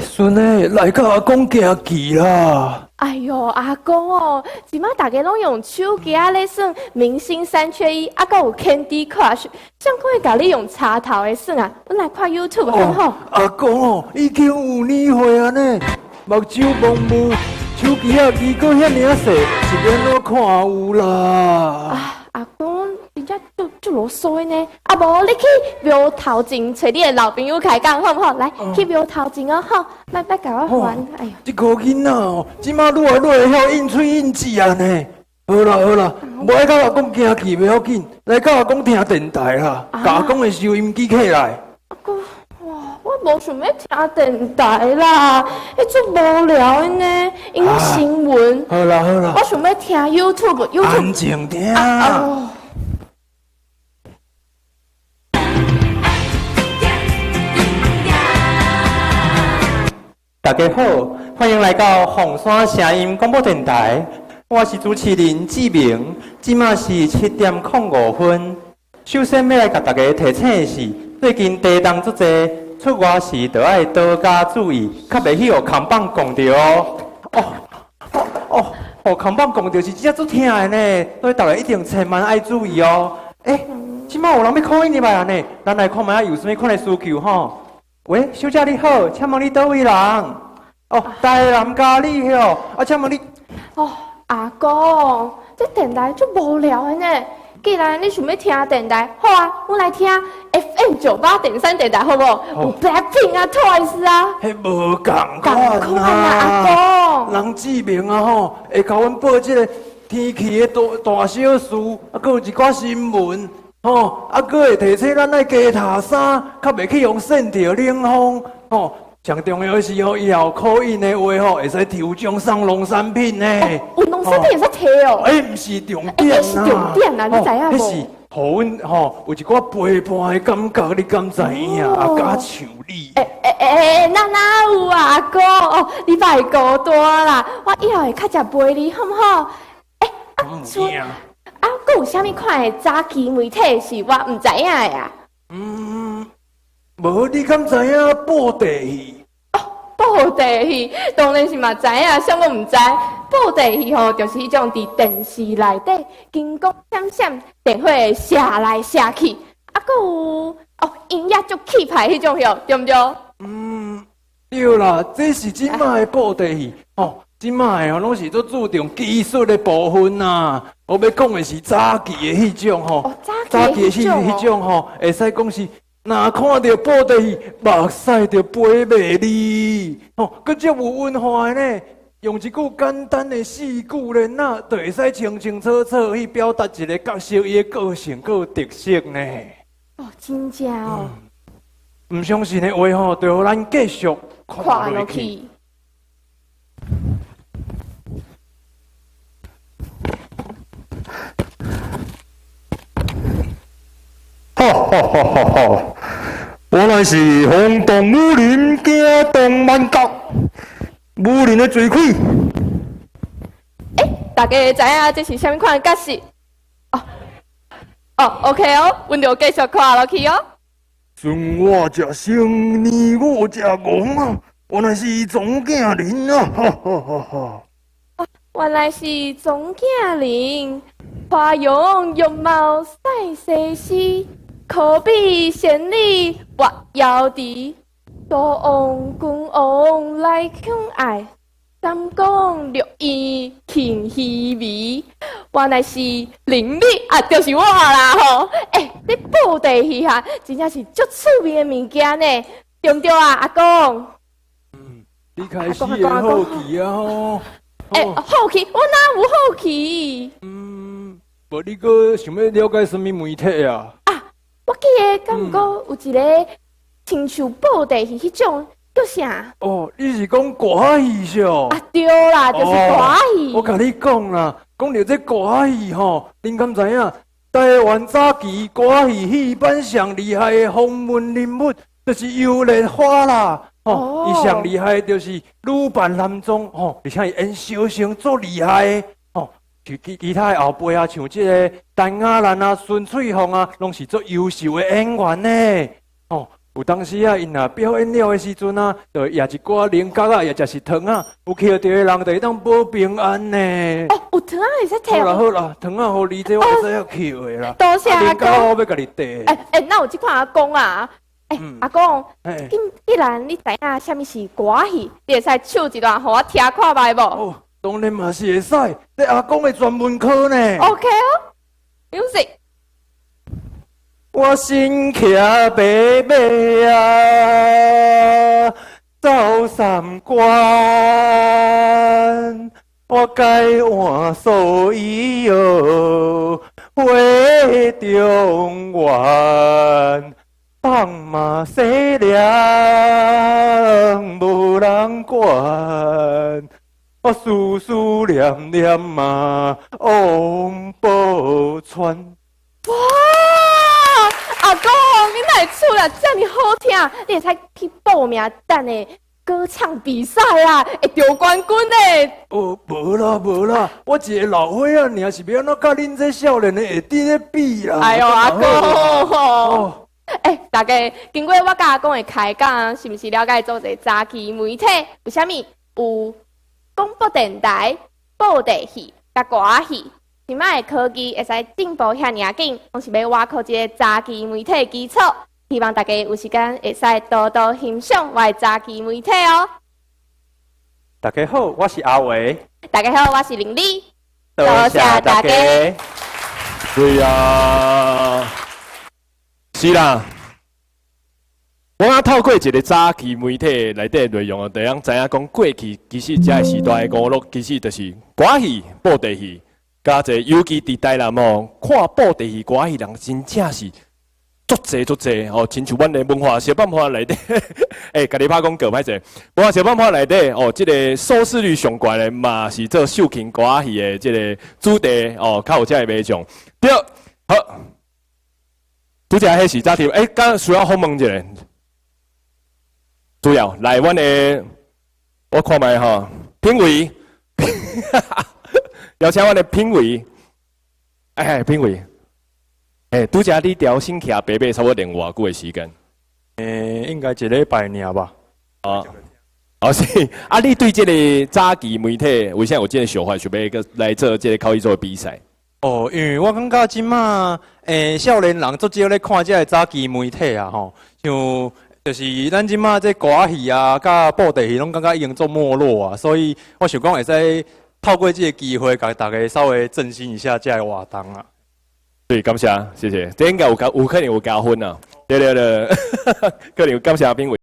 孙诶，来甲阿公行棋啦！哎哟，阿公哦，即马大家拢用手机啊咧算明星三缺一，啊，搁有 Candy Crush，怎可以甲你用插头的算啊？阮来看 YouTube 好不好？阿公哦，已经有年岁啊呢，目睭蒙雾，手机啊机搁遐尔细，是安怎看有啦？啊，阿公，人家就啰嗦的呢。啊无，你去庙头前找你的老朋友开讲好不好？来，去庙头前哦，好，来甲我还。哎呦，这个囡仔哦，即马愈来愈会晓应喙应字啊呢。好啦，无爱甲阿公行棋袂要紧，来甲阿公听电台啦，甲阿公的收音机起来。阿公，哇，我无想要听电台啦，迄足无聊的呢，因为新闻。好啦，我想要听 YouTube。安静听。大家好，欢迎来到红山声音广播电台，我是主持人志明，今麦是7:05。首先要来甲大家提醒的是，最近地动足济，出外时就要多加注意，较袂去互空棒撞到哦。空棒撞到是真足疼的呢，所以大家一定千万爱注意哦。即麦有人要 call in 入来呢，咱来看卖有啥物款的需求吼。喂，小姐你好，请问你倒位人？台南咖喱哟，请问你？阿公，这电台足无聊的呢。既然你想要听电台，好啊，我来听 FM98.3电台，好不好？有 Blackpink 啊，Twice 啊。迄无共款阿公。人志明啊吼，会甲阮报即个天气的大小事，搁有一寡新闻。搁会提醒咱爱加踏衫，较袂去用扇着冷风。上重要的是伊有call in的话会使抽奖送农产品呢。运动产品会使摕哦。毋是重点是重点啊，你知影无？迄是互阮有一寡陪伴的感觉，你敢知影？敢像你？哪有啊，阿哥你别孤单啦，我以后会较食陪你，好不好？搁有啥物款的早期媒体是我唔知影的呀？无你敢知影布袋戏？布袋戏当然是嘛知影，啥我唔知。布袋戏吼，就是迄种伫电视内底金光闪闪，电火射来射去，搁有音乐足气派迄种哟，对唔对？对啦，这是即卖的布袋戏即卖拢是做注重技术的部分呐。我要讲的是早期的迄种早期的迄种会使讲是，若看到布袋戏，目屎就飞袂离佫足有文化的呢。用一句简单的四句连就会使清清楚楚去表达一个角色伊的个性佮特色呢。真正唔相信的话就让咱继续看落去。我乃是轰动武林行动万国，武林的罪魁。大家会知影这是啥物款的角色？OK 哦，阮就继续看落去哦。孙我者生，逆我者亡啊！我乃是总经人啊！原来是总经人，花容月貌赛西施，可比仙女活瑶池。多王君王来宠爱，三宫六院庆虚眉。原来是伶俐啊，就是我啦吼！你布袋戏真正是足趣味的物件呢，对唔对啊，阿公？你开始会好奇啊吼！好奇，我哪有好奇？无你阁想要了解什么媒体啊？我记得敢过有一个亲像布袋戏迄种，叫啥？你是讲歌戏是？对啦，就是歌戏。我甲你讲啦，讲到这歌戏恁敢知影？台湾早期歌戏戏班上厉害的风云人物，就是尤莲花啦。伊上厉害就是女扮男装而且伊演小生足厉害的其他的后辈像这个陈雅兰孙翠凤拢是足优秀的演员呢有当时啊，因若表演了的时阵啊，就会也一寡菱角啊，也就是糖啊，有捡到的人就会当保平安呢。哦，有糖啊，会使摕好啦哦。好啦，糖啊，互你这我会使要捡的啦。多谢阿菱角公。我要甲你带。那有即款阿公啊？阿公，哎既然你知影什么是歌戏，你会使唱一段互我听看卖无哦，当然嘛是会使，这阿公的专门课呢。 ？OK 哦，music。我身骑白马啊，走三关。我改换所以哦，花中原。放马西凉，无人管。我思思念念嘛，往宝川。哇，阿公，你哪会唱了这么好听？你会使去报名等的歌唱比赛啊，会得冠军的。哦，无啦无啦，我一个老伙仔尔，是要安怎甲恁这少年的会伫咧比啦？哎呦，阿公，哦，大家经过我甲阿公的开讲，是不是了解做者早期媒体有啥物？有广播电台、报地戏、甲歌戏。今摆的科技会使进步遐尔紧，拢是要挖靠一个早期媒体的基础。希望大家有时间会使多多欣赏我的早期媒体哦。大家好，我是阿伟。大家好，我是玲丽。多谢大家。对啊，是啦。我啊透过一个早期媒体内底内容啊，就通知影讲过去其实这个时代的娱乐其实就是歌戏、布袋戏，加这尤其伫台南哦，看布袋戏、歌戏人真正是足济哦，亲像阮的文化小办法内底，甲你拍广告歹势，文化小办法内底哦，这个收视率上悬的嘛是做秀琴歌戏的这个主题哦，较有这个卖相。对，好，拄则迄是早题，刚需要好问一下。主要来，阮的我看卖吼，评委，邀请阮的评委，评委，拄则你调新徛北北差不多练偌久的时间？应该一礼拜尔吧。是啊，你对这个早期媒体为啥有这个想法，想要来做这个考艺做的比赛？哦，因为我感觉即马少年人足少咧看这个早期媒体啊，吼，像。就是咱即马这歌戏啊，甲布袋戏拢感觉已经做没落啊，所以我想讲会使透过这个机会，甲大家稍微振兴一下这个活动啊。对，感谢，谢谢。这应该有可能有加分啊。对，可能有感谢评委。